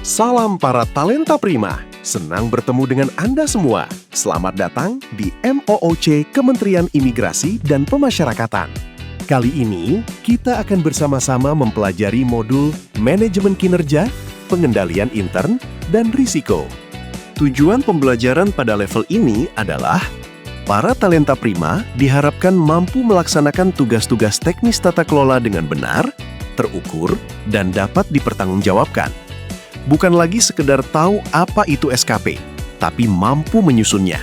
Salam para talenta prima. Senang bertemu dengan Anda semua. Selamat datang di MOOC Kementerian Imigrasi dan Pemasyarakatan. Kali ini, kita akan bersama-sama mempelajari modul Manajemen Kinerja, Pengendalian Intern, dan Risiko. Tujuan pembelajaran pada level ini adalah para talenta prima diharapkan mampu melaksanakan tugas-tugas teknis tata kelola dengan benar, terukur, dan dapat dipertanggungjawabkan. Bukan lagi sekedar tahu apa itu SKP, tapi mampu menyusunnya.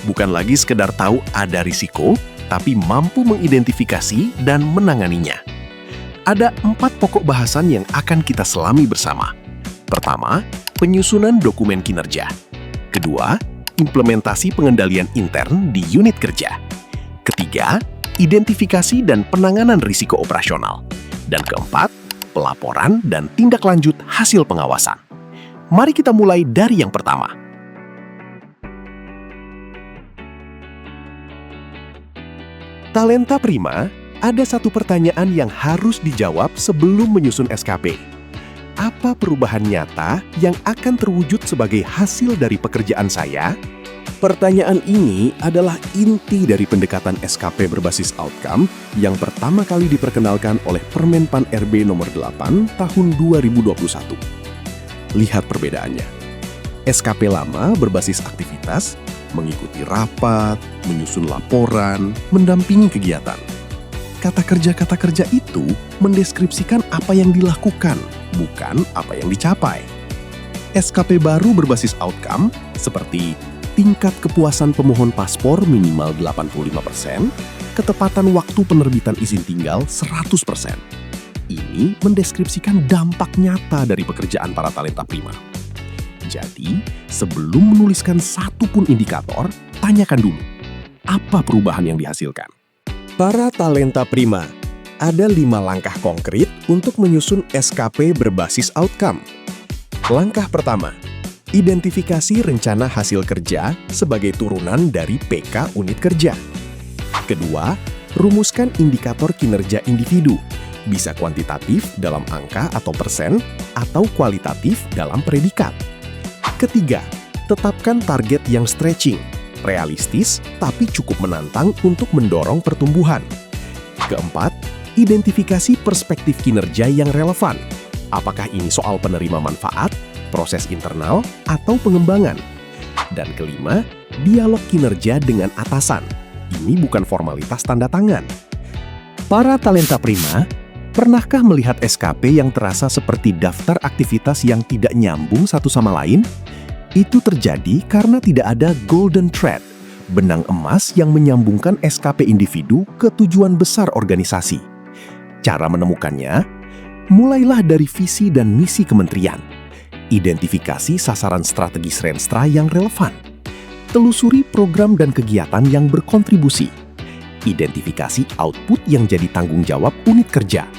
Bukan lagi sekedar tahu ada risiko, tapi mampu mengidentifikasi dan menanganinya. Ada 4 pokok bahasan yang akan kita selami bersama. Pertama, penyusunan dokumen kinerja. Kedua, implementasi pengendalian intern di unit kerja. Ketiga, identifikasi dan penanganan risiko operasional. Dan keempat, pelaporan dan tindak lanjut hasil pengawasan. Mari kita mulai dari yang pertama. Talenta prima, ada satu pertanyaan yang harus dijawab sebelum menyusun SKP. Apa perubahan nyata yang akan terwujud sebagai hasil dari pekerjaan saya? Pertanyaan ini adalah inti dari pendekatan SKP berbasis outcome yang pertama kali diperkenalkan oleh Permen Pan RB nomor 8 tahun 2021. Lihat perbedaannya. SKP lama berbasis aktivitas, mengikuti rapat, menyusun laporan, mendampingi kegiatan. Kata kerja itu mendeskripsikan apa yang dilakukan, bukan apa yang dicapai. SKP baru berbasis outcome seperti tingkat kepuasan pemohon paspor minimal 85%, ketepatan waktu penerbitan izin tinggal 100%. Ini mendeskripsikan dampak nyata dari pekerjaan para talenta prima. Jadi, sebelum menuliskan satu pun indikator, tanyakan dulu, apa perubahan yang dihasilkan? Para talenta prima, ada 5 langkah konkret untuk menyusun SKP berbasis outcome. Langkah pertama, identifikasi rencana hasil kerja sebagai turunan dari PK unit kerja. Kedua, rumuskan indikator kinerja individu, bisa kuantitatif dalam angka atau persen, atau kualitatif dalam predikat. Ketiga, tetapkan target yang stretching, realistis tapi cukup menantang untuk mendorong pertumbuhan. Keempat, identifikasi perspektif kinerja yang relevan. Apakah ini soal penerima manfaat, proses internal, atau pengembangan? Dan kelima, dialog kinerja dengan atasan. Ini bukan formalitas tanda tangan. Para talenta prima, pernahkah melihat SKP yang terasa seperti daftar aktivitas yang tidak nyambung satu sama lain? Itu terjadi karena tidak ada golden thread, benang emas yang menyambungkan SKP individu ke tujuan besar organisasi. Cara menemukannya, mulailah dari visi dan misi kementerian. Identifikasi sasaran strategis Renstra yang relevan. Telusuri program dan kegiatan yang berkontribusi. Identifikasi output yang jadi tanggung jawab unit kerja.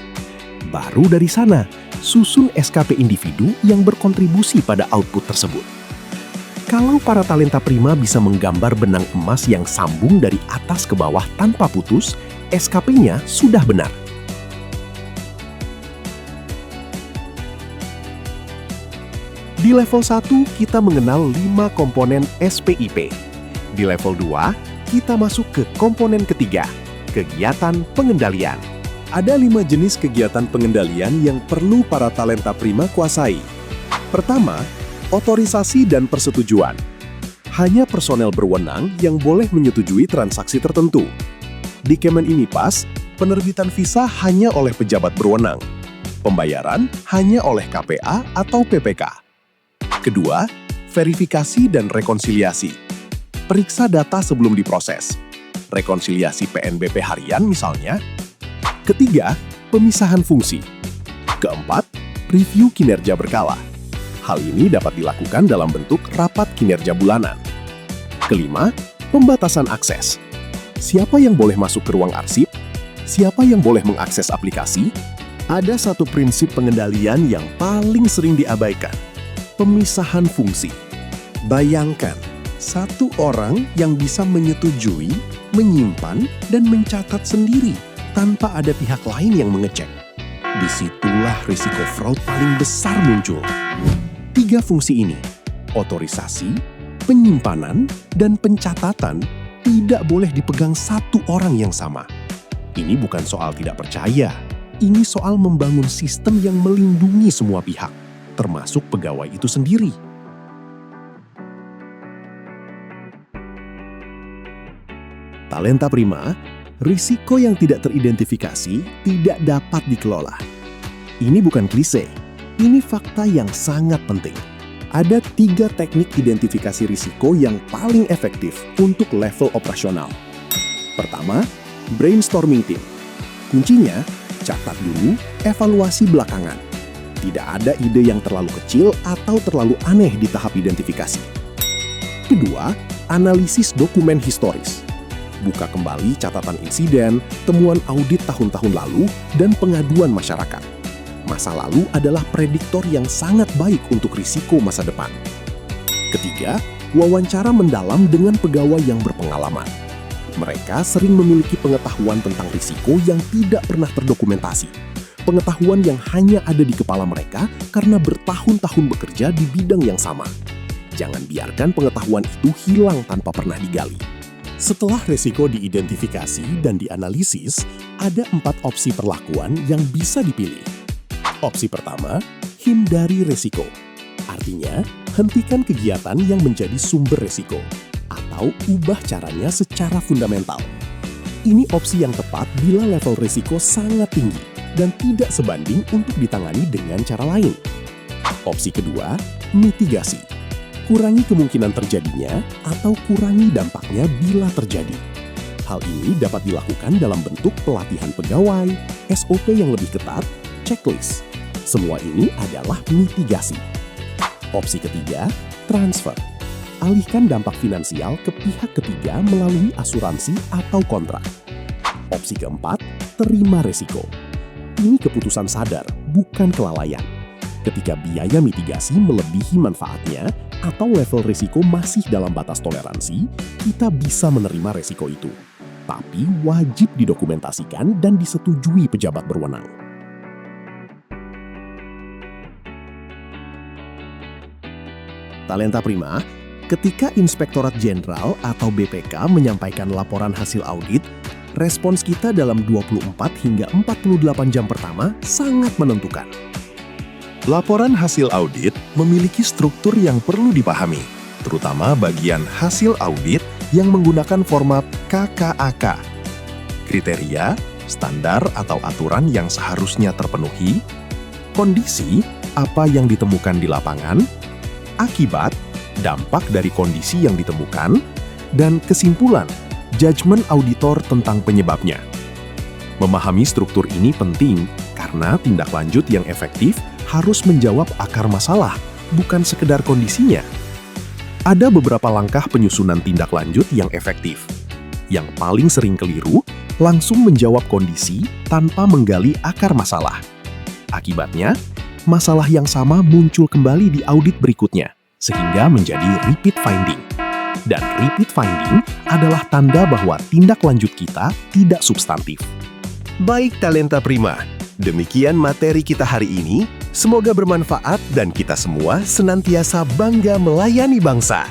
Baru dari sana, susun SKP individu yang berkontribusi pada output tersebut. Kalau para talenta prima bisa menggambar benang emas yang sambung dari atas ke bawah tanpa putus, SKP-nya sudah benar. Di level 1, kita mengenal 5 komponen SPIP. Di level 2, kita masuk ke komponen ketiga, kegiatan pengendalian. Ada 5 jenis kegiatan pengendalian yang perlu para talenta prima kuasai. Pertama, otorisasi dan persetujuan. Hanya personel berwenang yang boleh menyetujui transaksi tertentu. Di Kemenimipas, penerbitan visa hanya oleh pejabat berwenang. Pembayaran hanya oleh KPA atau PPK. Kedua, verifikasi dan rekonsiliasi. Periksa data sebelum diproses. Rekonsiliasi PNBP harian misalnya. Ketiga, pemisahan fungsi. Keempat, review kinerja berkala. Hal ini dapat dilakukan dalam bentuk rapat kinerja bulanan. Kelima, pembatasan akses. Siapa yang boleh masuk ke ruang arsip? Siapa yang boleh mengakses aplikasi? Ada satu prinsip pengendalian yang paling sering diabaikan. Pemisahan fungsi. Bayangkan, satu orang yang bisa menyetujui, menyimpan, dan mencatat sendiri tanpa ada pihak lain yang mengecek. Disitulah risiko fraud paling besar muncul. Tiga fungsi ini, otorisasi, penyimpanan, dan pencatatan, tidak boleh dipegang satu orang yang sama. Ini bukan soal tidak percaya, ini soal membangun sistem yang melindungi semua pihak, termasuk pegawai itu sendiri. Talenta prima, risiko yang tidak teridentifikasi tidak dapat dikelola. Ini bukan klise, ini fakta yang sangat penting. Ada 3 teknik identifikasi risiko yang paling efektif untuk level operasional. Pertama, brainstorming team. Kuncinya, catat dulu, evaluasi belakangan. Tidak ada ide yang terlalu kecil atau terlalu aneh di tahap identifikasi. Kedua, analisis dokumen historis. Buka kembali catatan insiden, temuan audit tahun-tahun lalu, dan pengaduan masyarakat. Masa lalu adalah prediktor yang sangat baik untuk risiko masa depan. Ketiga, wawancara mendalam dengan pegawai yang berpengalaman. Mereka sering memiliki pengetahuan tentang risiko yang tidak pernah terdokumentasi. Pengetahuan yang hanya ada di kepala mereka karena bertahun-tahun bekerja di bidang yang sama. Jangan biarkan pengetahuan itu hilang tanpa pernah digali. Setelah risiko diidentifikasi dan dianalisis, ada 4 opsi perlakuan yang bisa dipilih. Opsi pertama, hindari risiko. Artinya, hentikan kegiatan yang menjadi sumber risiko, atau ubah caranya secara fundamental. Ini opsi yang tepat bila level risiko sangat tinggi dan tidak sebanding untuk ditangani dengan cara lain. Opsi kedua, mitigasi. Kurangi kemungkinan terjadinya atau kurangi dampaknya bila terjadi. Hal ini dapat dilakukan dalam bentuk pelatihan pegawai, SOP yang lebih ketat, checklist. Semua ini adalah mitigasi. Opsi ketiga, transfer. Alihkan dampak finansial ke pihak ketiga melalui asuransi atau kontrak. Opsi keempat, terima risiko. Ini keputusan sadar, bukan kelalaian. Ketika biaya mitigasi melebihi manfaatnya atau level risiko masih dalam batas toleransi, kita bisa menerima risiko itu. Tapi wajib didokumentasikan dan disetujui pejabat berwenang. Talenta prima, ketika Inspektorat Jenderal atau BPK menyampaikan laporan hasil audit, respons kita dalam 24 hingga 48 jam pertama sangat menentukan. Laporan hasil audit memiliki struktur yang perlu dipahami, terutama bagian hasil audit yang menggunakan format KKAK. Kriteria, standar atau aturan yang seharusnya terpenuhi, kondisi, apa yang ditemukan di lapangan, akibat, dampak dari kondisi yang ditemukan, dan kesimpulan, judgement auditor tentang penyebabnya. Memahami struktur ini penting karena tindak lanjut yang efektif harus menjawab akar masalah, bukan sekedar kondisinya. Ada beberapa langkah penyusunan tindak lanjut yang efektif. Yang paling sering keliru, langsung menjawab kondisi tanpa menggali akar masalah. Akibatnya, masalah yang sama muncul kembali di audit berikutnya, sehingga menjadi repeat finding. Dan repeat finding adalah tanda bahwa tindak lanjut kita tidak substantif. Baik talenta prima, demikian materi kita hari ini. Semoga bermanfaat dan kita semua senantiasa bangga melayani bangsa.